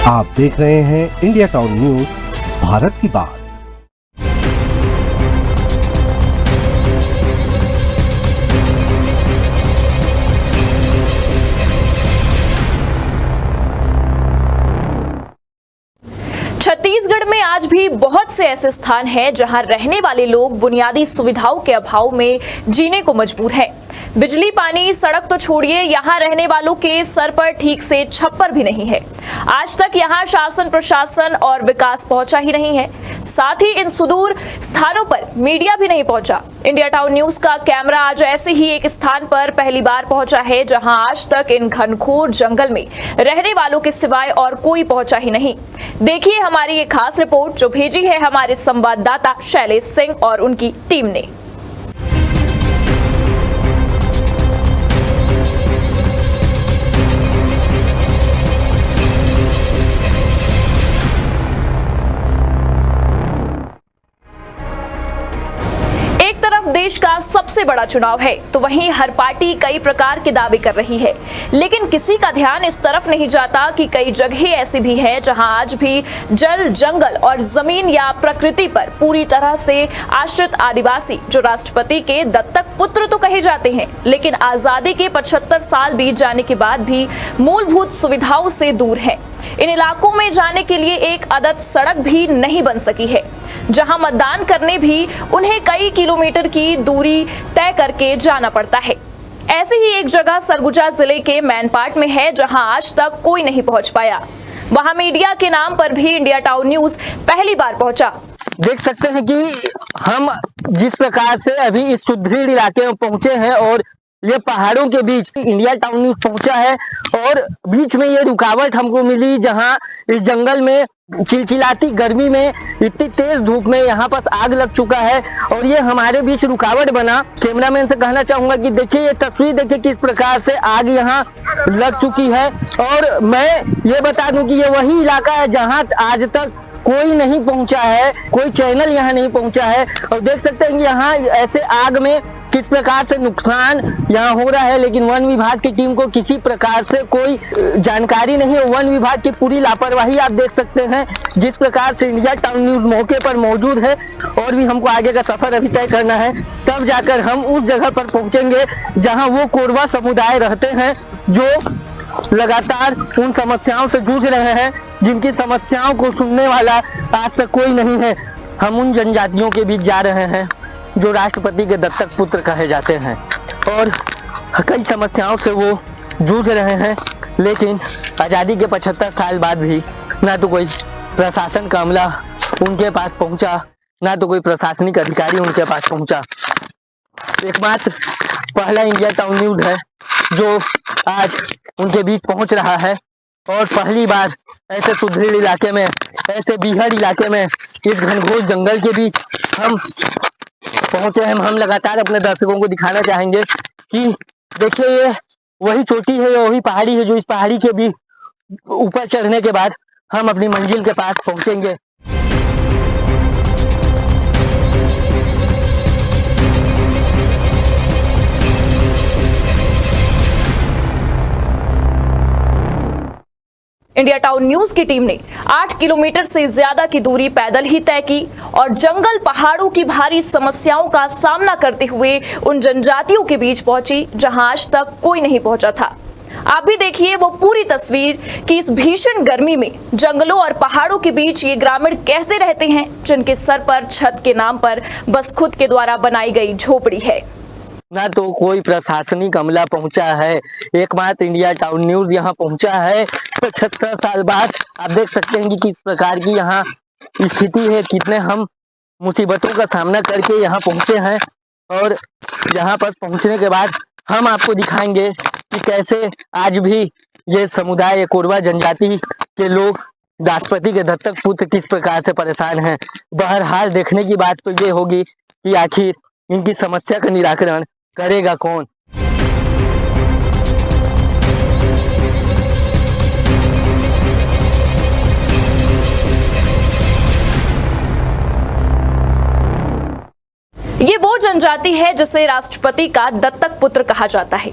आप देख रहे हैं इंडिया टाउन न्यूज, भारत की बात। छत्तीसगढ़ में आज भी बहुत से ऐसे स्थान हैं जहां रहने वाले लोग बुनियादी सुविधाओं के अभाव में जीने को मजबूर हैं। बिजली, पानी, सड़क तो छोड़िए, यहां रहने वालों के सर पर ठीक से छप्पर भी नहीं है। आज तक यहां शासन, प्रशासन और विकास पहुंचा ही नहीं है। साथ ही इन सुदूर स्थानों पर मीडिया भी नहीं पहुंचा। इंडिया टाउन न्यूज का कैमरा आज ऐसे ही एक स्थान पर पहली बार पहुंचा है जहां आज तक इन घनघोर जंगल में रहने वालों के सिवाय और कोई पहुंचा ही नहीं। देखिए हमारी ये खास रिपोर्ट जो भेजी है हमारे संवाददाता शैलेश सिंह और उनकी टीम ने। देश का सबसे बड़ा चुनाव है तो वहीं हर पार्टी कई प्रकार के दावे कर रही है, लेकिन किसी का ध्यान इस तरफ नहीं जाता कि कई जगह ऐसी भी हैं जहां आज भी जल, जंगल और जमीन या प्रकृति पर पूरी तरह से आश्रित आदिवासी जो राष्ट्रपति के दत्तक पुत्र तो कहे जाते हैं, लेकिन आजादी के 75 साल बीत जाने के बाद भी मूलभूत सुविधाओं से दूर है। इन इलाकों में जाने के लिए एक आदत सड़क भी नहीं बन सकी है, जहां मतदान करने भी उन्हें कई किलोमीटर की दूरी तय करके जाना पड़ता है। ऐसी ही एक जगह सरगुजा जिले के मैनपाट में है जहां आज तक कोई नहीं पहुंच पाया। वहां मीडिया के नाम पर भी इंडिया टाउन न्यूज पहली बार पहुंचा। देख सकते हैं कि हम जिस प्रकार से अभी इस सुदृढ़ इलाके में पहुंचे हैं और ये पहाड़ों के बीच इंडिया टाउन न्यूज पहुंचा है और बीच में ये रुकावट हमको मिली जहां इस जंगल में चिलचिलाती गर्मी में इतनी तेज धूप में यहाँ पर आग लग चुका है और ये हमारे बीच रुकावट बना। कैमरामैन से कहना चाहूंगा कि देखिए ये तस्वीर, देखिए किस प्रकार से आग यहाँ लग चुकी है। और मैं ये बता दूं कि ये वही इलाका है जहाँ आज तक कोई नहीं पहुंचा है, कोई चैनल यहाँ नहीं पहुंचा है। और देख सकते हैं कि यहाँ ऐसे आग में किस प्रकार से नुकसान यहाँ हो रहा है, लेकिन वन विभाग की टीम को किसी प्रकार से कोई जानकारी नहीं है। वन विभाग की पूरी लापरवाही आप देख सकते हैं। जिस प्रकार से इंडिया टाउन न्यूज मौके पर मौजूद है और भी हमको आगे का सफर अभी तय करना है, तब जाकर हम उस जगह पर पहुंचेंगे जहां वो कोरवा समुदाय रहते हैं जो लगातार उन समस्याओं से जूझ रहे हैं, जिनकी समस्याओं को सुनने वाला आज तक कोई नहीं है। हम उन जनजातियों के बीच जा रहे हैं जो राष्ट्रपति के दत्तक पुत्र कहे जाते हैं और कई समस्याओं से वो जूझ रहे हैं, लेकिन आज़ादी के 75 साल बाद भी ना तो कोई प्रशासन का अमला उनके पास पहुंचा, ना तो कोई प्रशासनिक अधिकारी उनके पास पहुंचा। एकमात्र पहला इंडिया टाउन न्यूज है जो आज उनके बीच पहुंच रहा है और पहली बार ऐसे सुदृढ़ इलाके में, ऐसे बीहड़ इलाके में, इस घनघोर जंगल के बीच हम पहुंचे हैं। हम लगातार अपने दर्शकों को दिखाना चाहेंगे कि देखिए ये वही चोटी है, वही पहाड़ी है जो इस पहाड़ी के भी ऊपर चढ़ने के बाद हम अपनी मंजिल के पास पहुंचेंगे। इंडिया टाउन न्यूज की टीम ने 8 किलोमीटर से ज्यादा की दूरी पैदल ही तय की और जंगल, पहाड़ों की भारी समस्याओं का सामना करते हुए उन जनजातियों के बीच पहुंची जहां आज तक कोई नहीं पहुंचा था। आप भी देखिए वो पूरी तस्वीर कि इस भीषण गर्मी में जंगलों और पहाड़ों के बीच ये ग्रामीण कैसे रहते हैं, जिनके सर पर छत के नाम पर बस खुद के द्वारा बनाई गई झोपड़ी है। ना तो कोई प्रशासनिक अमला पहुंचा है, एकमात्र इंडिया टाउन न्यूज यहाँ पहुंचा है 75 साल बाद। आप देख सकते हैं कि किस प्रकार की यहाँ स्थिति है, कितने हम मुसीबतों का सामना करके यहाँ पहुंचे हैं और यहाँ पर पहुंचने के बाद हम आपको दिखाएंगे कि कैसे आज भी ये समुदाय, कोरवा जनजाति के लोग राष्ट्रपति के दत्तक पुत्र किस प्रकार से परेशान हैं। बहरहाल देखने की बात तो ये होगी कि आखिर इनकी समस्या का निराकरण करेगा कौन। ये वो जनजाति है जिसे राष्ट्रपति का दत्तक पुत्र कहा जाता है,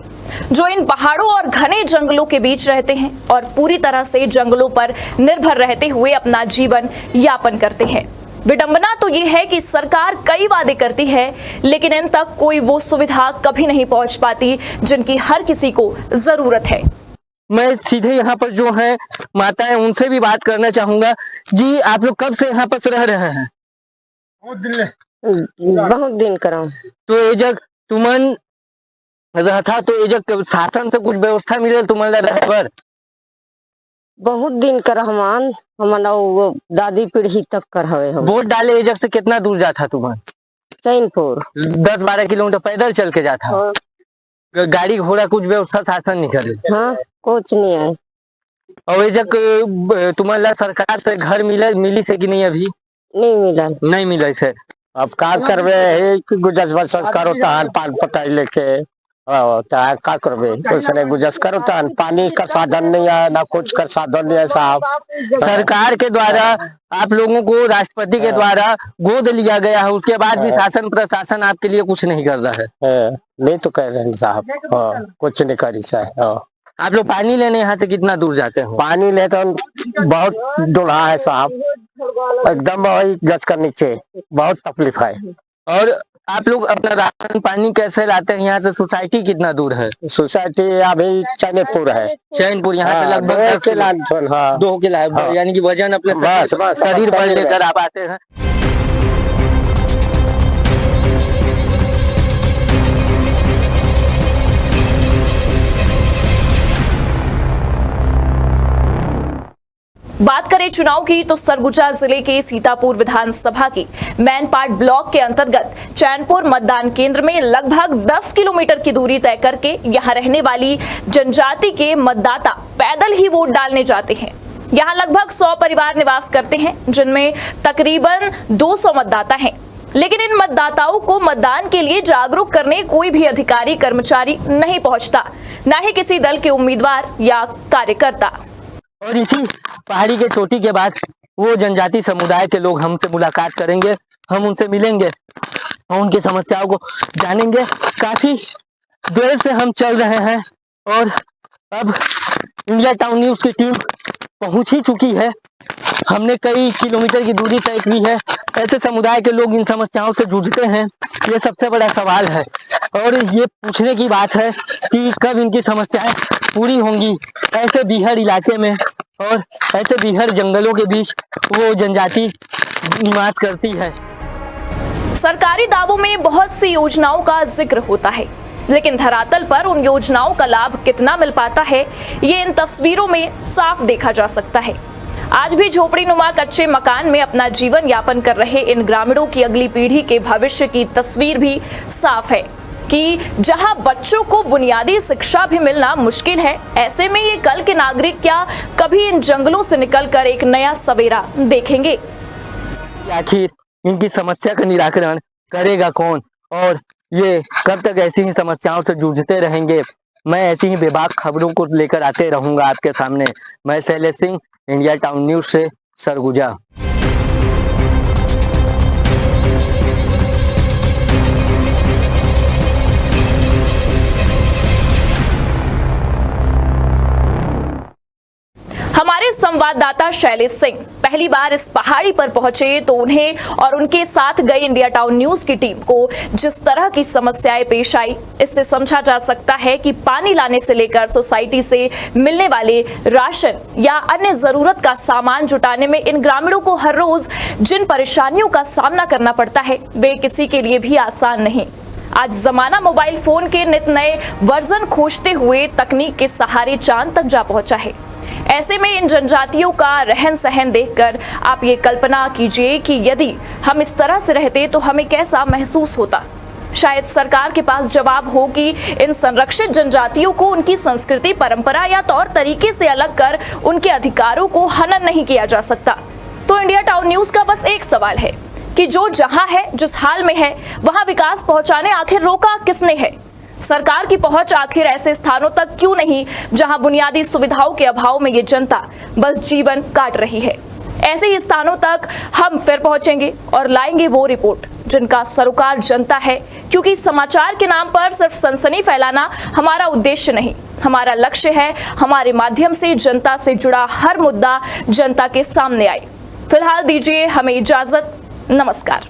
जो इन पहाड़ों और घने जंगलों के बीच रहते हैं और पूरी तरह से जंगलों पर निर्भर रहते हुए अपना जीवन यापन करते हैं। विडंबना तो ये है कि सरकार कई वादे करती है, लेकिन इन तक कोई वो सुविधा कभी नहीं पहुंच पाती जिनकी हर किसी को जरूरत है। मैं सीधे यहाँ पर जो है माता है उनसे भी बात करना चाहूंगा। जी, आप लोग कब से यहाँ पर रह रहे हैं? बहुत दिन करा। तो ये जग तुमन रहता तो ये जग शासन से कुछ व्यवस्था मिले तुम्हारा रहे पर? बहुत दिन कर हमारा वो दादी पीढ़ी तक कर हवे हम। वोट डाले ये जग से कितना दूर जाता तुम्हारा? चैनपुर 10-12 किलोमीटर पैदल चल के जाता। हाँ, गाड़ी घोड़ा कुछ व्यवस्था शासन नहीं करे? हाँ कुछ नहीं है। और ये जग तुम्हारा सरकार से घर मिली से कि नहीं? अभी नहीं मिला। नहीं मिले से। अब का करबे गुजर संस्कार होता है पान पताई लेके का करबे उसने गुजस करो तो पानी का साधन नहीं है ना कुछ का साधन नहीं है साहब। सरकार के द्वारा आप लोगों को राष्ट्रपति के द्वारा गोद लिया गया है, उसके बाद भी शासन प्रशासन आपके लिए कुछ नहीं कर रहा है। नहीं तो कह रहे हैं साहब। कुछ नहीं करी साहब। आप लोग पानी लेने यहाँ से कितना दूर जाते हो? पानी ले तो बहुत डोला है साहब, एकदम वही गज के नीचे बहुत तकलीफ है। और आप लोग अपना राशन पानी कैसे लाते हैं? यहाँ से सोसाइटी कितना दूर है? सोसाइटी अभी चैनपुर है। चैनपुर यहाँ से लगभग 2 किलोमीटर। 2 किलोमीटर, यानी कि वजन अपने शरीर पर लेकर आप आते हैं। बात करें चुनाव की तो सरगुजा जिले के सीतापुर विधानसभा की मैनपाट ब्लॉक के अंतर्गत चैनपुर मतदान केंद्र में लगभग 10 किलोमीटर की दूरी तय करके यहां रहने वाली जनजाति के मतदाता पैदल ही वोट डालने जाते हैं। यहां लगभग 100 परिवार निवास करते हैं, जिनमें तकरीबन 200 मतदाता हैं। लेकिन इन मतदाताओं को मतदान के लिए जागरूक करने कोई भी अधिकारी कर्मचारी नहीं पहुंचता, न ही किसी दल के उम्मीदवार या कार्यकर्ता। और इसी पहाड़ी के चोटी के बाद वो जनजाति समुदाय के लोग हमसे मुलाकात करेंगे, हम उनसे मिलेंगे और उनकी समस्याओं को जानेंगे। काफी देर से हम चल रहे हैं और अब इंडिया टाउन न्यूज की टीम पहुंच ही चुकी है। हमने कई किलोमीटर की दूरी तय की है। ऐसे समुदाय के लोग इन समस्याओं से जूझते हैं, ये सबसे बड़ा सवाल है और ये पूछने की बात है कि कब इनकी समस्याएं पूरी होंगी। ऐसे बीहड़ इलाके में और ऐसे बीहड़ जंगलों के बीच वो जनजाति निवास करती है। सरकारी दावों में बहुत सी योजनाओं का जिक्र होता है, लेकिन धरातल पर उन योजनाओं का लाभ कितना मिल पाता है, ये इन तस्वीरों में साफ देखा जा सकता है। आज भी झोपड़ी नुमा कच्चे मकान में अपना जीवन यापन कर रहे इन ग्रामीणों की अगली पीढ़ी के भविष्य की तस्वीर भी साफ है कि जहां बच्चों को बुनियादी शिक्षा भी मिलना मुश्किल है, ऐसे में ये कल के नागरिक क्या कभी इन जंगलों से निकलकर एक नया सवेरा देखेंगे? आखिर इनकी समस्या का निराकरण करेगा कौन और ये कब तक ऐसी ही समस्याओं से जूझते रहेंगे? मैं ऐसी ही बेबाक खबरों को लेकर आते रहूंगा आपके सामने। मैं Shailesh Singh, India town news से सरगुजा। हमारे संवाददाता शैलेश सिंह पहली बार इस पहाड़ी पर पहुंचे तो उन्हें और उनके साथ गई इंडिया टाउन न्यूज की टीम को जिस तरह की समस्याएं पेश आई, इससे समझा जा सकता है कि पानी लाने से लेकर सोसाइटी से मिलने वाले राशन या अन्य जरूरत का सामान जुटाने में इन ग्रामीणों को हर रोज जिन परेशानियों का सामना करना पड़ता है, वे किसी के लिए भी आसान नहीं। आज जमाना मोबाइल फोन के नित नए वर्जन खोजते हुए तकनीक के सहारे चांद तक जा पहुंचा है। ऐसे में इन जनजातियों का रहन सहन देखकर आप ये कल्पना कीजिए कि यदि हम इस तरह से रहते तो हमें कैसा महसूस होता। शायद सरकार के पास जवाब हो कि इन संरक्षित जनजातियों को उनकी संस्कृति, परंपरा या तौर तरीके से अलग कर उनके अधिकारों को हनन नहीं किया जा सकता। तो इंडिया टाउन न्यूज का बस एक सवाल है कि जो जहां है, जिस हाल में है, वहां विकास पहुंचाने आखिर रोका किसने है? सरकार की पहुंच आखिर ऐसे स्थानों तक क्यों नहीं जहां बुनियादी सुविधाओं के अभाव में ये जनता बस जीवन काट रही है? ऐसे ही स्थानों तक हम फिर पहुंचेंगे और लाएंगे वो रिपोर्ट जिनका सरोकार जनता है, क्योंकि समाचार के नाम पर सिर्फ सनसनी फैलाना हमारा उद्देश्य नहीं। हमारा लक्ष्य है हमारे माध्यम से जनता से जुड़ा हर मुद्दा जनता के सामने आए। फिलहाल दीजिए हमें इजाजत। नमस्कार।